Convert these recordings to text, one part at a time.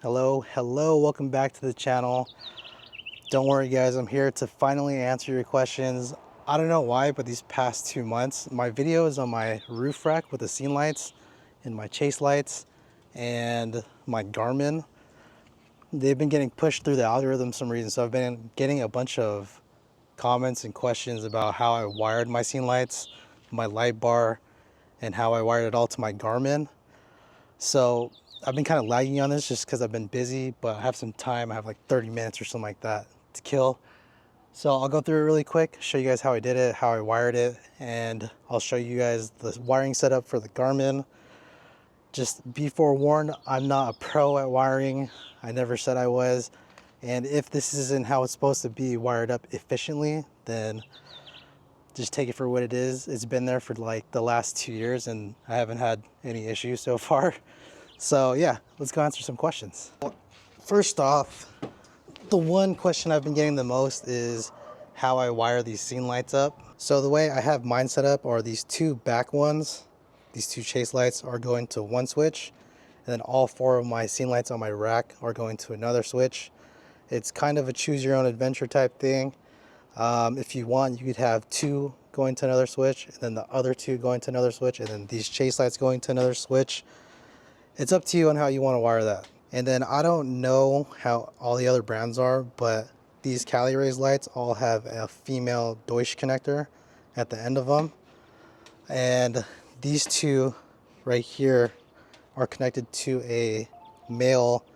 Hello, welcome back to the channel. Don't worry guys, I'm here to finally answer your questions. I don't know why, but these past 2 months, my videos on my roof rack with the scene lights and my chase lights and my Garmin, they've been getting pushed through the algorithm for some reason. So I've been getting a bunch of comments and questions about how I wired my scene lights, my light bar, and how I wired it all to my Garmin. So I've been kind of lagging on this just because I've been busy, but I have some time. I have like 30 minutes or something like that to kill. So I'll go through it really quick, show you guys how I did it, how I wired it, and I'll show you guys the wiring setup for the Garmin. Just be forewarned, I'm not a pro at wiring. I never said I was. And if this isn't how it's supposed to be wired up efficiently, then just take it for what it is. It's been there for like the last 2 years and I haven't had any issues so far. So yeah, let's go answer some questions. First off, the one question I've been getting the most is how I wire these scene lights up. So the way I have mine set up are these two back ones. These two chase lights are going to one switch, and then all 4 of my scene lights on my rack are going to another switch. It's kind of a choose your own adventure type thing. If you want, you could have 2 going to another switch, and then the other 2 going to another switch, and then these chase lights going to another switch. It's up to you on how you want to wire that. And then I don't know how all the other brands are, but these Cali Rays lights all have a female Deutsch connector at the end of them. And these 2 right here are connected to a male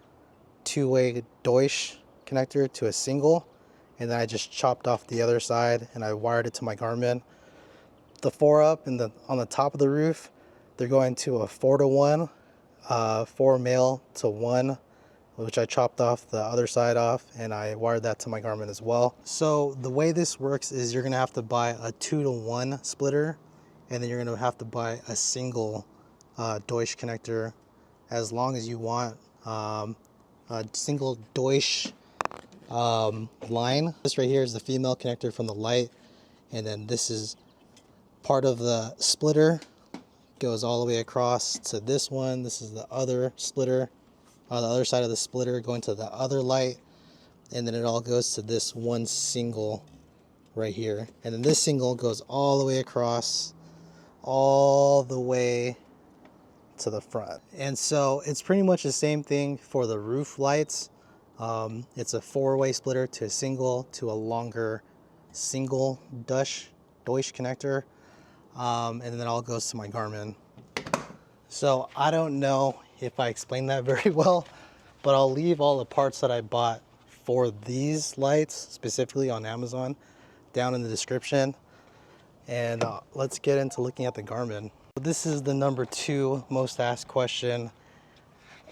2-way Deutsch connector to a single. And then I just chopped off the other side and I wired it to my Garmin. The 4 up and on the top of the roof, they're going to a 4-to-1. 4 male to 1, which I chopped off the other side off, and I wired that to my Garmin as well. So the way this works is you're gonna have to buy a 2-to-1 splitter, and then you're gonna have to buy a single Deutsch connector as long as you want. A single Deutsch line. This right here is the female connector from the light, and then this is part of the splitter. Goes all the way across to this one. This is the other splitter, the other side of the splitter going to the other light, and then it all goes to this one single right here, and then this single goes all the way across, all the way to the front. And so it's pretty much the same thing for the roof lights. It's a 4-way splitter to a single to a longer single Deutsch connector. And then it all goes to my Garmin. So I don't know if I explained that very well, but I'll leave all the parts that I bought for these lights specifically on Amazon down in the description. And let's get into looking at the Garmin. This is the number 2 most asked question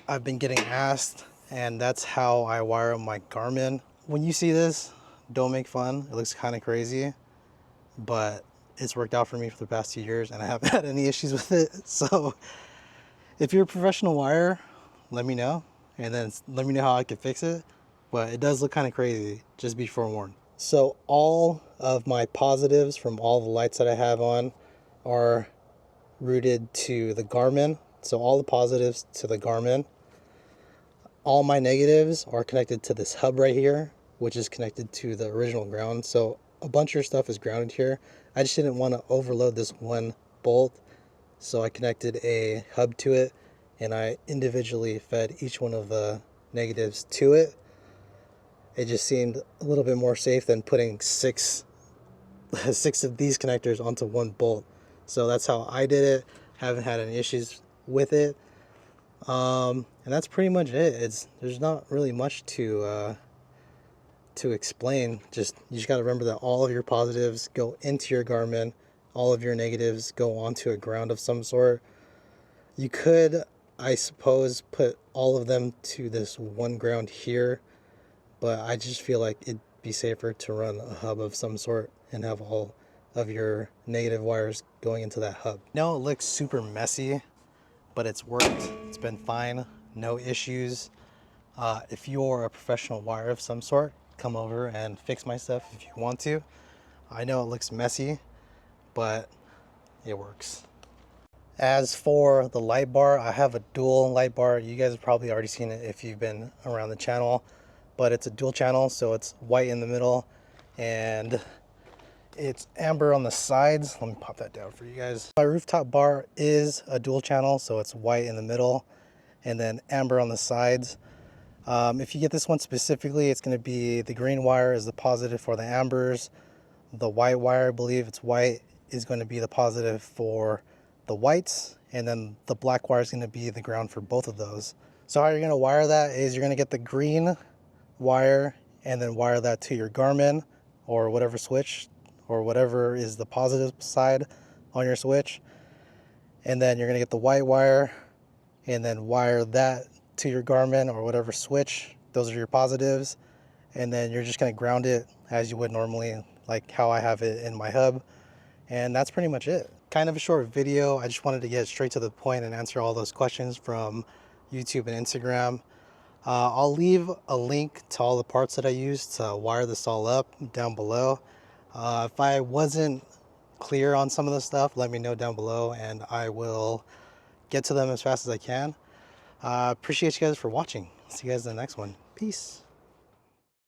I've been getting asked, and that's how I wire my Garmin. When you see this, don't make fun. It looks kind of crazy, but it's worked out for me for the past 2 years and I haven't had any issues with it. So if you're a professional wirer, let me know, and then let me know how I can fix it. But it does look kind of crazy, just be forewarned. So all of my positives from all the lights that I have on are routed to the Garmin. So all the positives to the Garmin. All my negatives are connected to this hub right here, which is connected to the original ground. So a bunch of your stuff is grounded here. I just didn't want to overload this one bolt, so I connected a hub to it, and I individually fed each one of the negatives to it. It just seemed a little bit more safe than putting 6 of these connectors onto one bolt. So that's how I did it. Haven't had any issues with it. And that's pretty much it. There's not really much to explain. You just got to remember that all of your positives go into your Garmin, all of your negatives go onto a ground of some sort. You could, I suppose, put all of them to this one ground here, but I just feel like it'd be safer to run a hub of some sort and have all of your negative wires going into that hub. No, it looks super messy, but it's worked. It's been fine, no issues. If you're a professional wire of some sort, come over and fix my stuff if you want to. I know it looks messy, but it works. As for the light bar, I have a dual light bar. You guys have probably already seen it if you've been around the channel, but it's a dual channel, so it's white in the middle and it's amber on the sides. Let me pop that down for you guys. My rooftop bar is a dual channel, so it's white in the middle and then amber on the sides. If you get this one specifically, it's going to be the green wire is the positive for the ambers. The white wire, I believe it's white, is going to be the positive for the whites, and then the black wire is going to be the ground for both of those. So how you're going to wire that is you're going to get the green wire and then wire that to your Garmin or whatever switch or whatever is the positive side on your switch, and then you're going to get the white wire and then wire that to your Garmin or whatever switch. Those are your positives, and then you're just going to ground it as you would normally, like how I have it in my hub. And that's pretty much it. Kind of a short video. I just wanted to get straight to the point and answer all those questions from YouTube and Instagram. I'll leave a link to all the parts that I used to wire this all up down below. If I wasn't clear on some of the stuff, let me know down below and I will get to them as fast as I can. Appreciate you guys for watching. See you guys in the next one. Peace.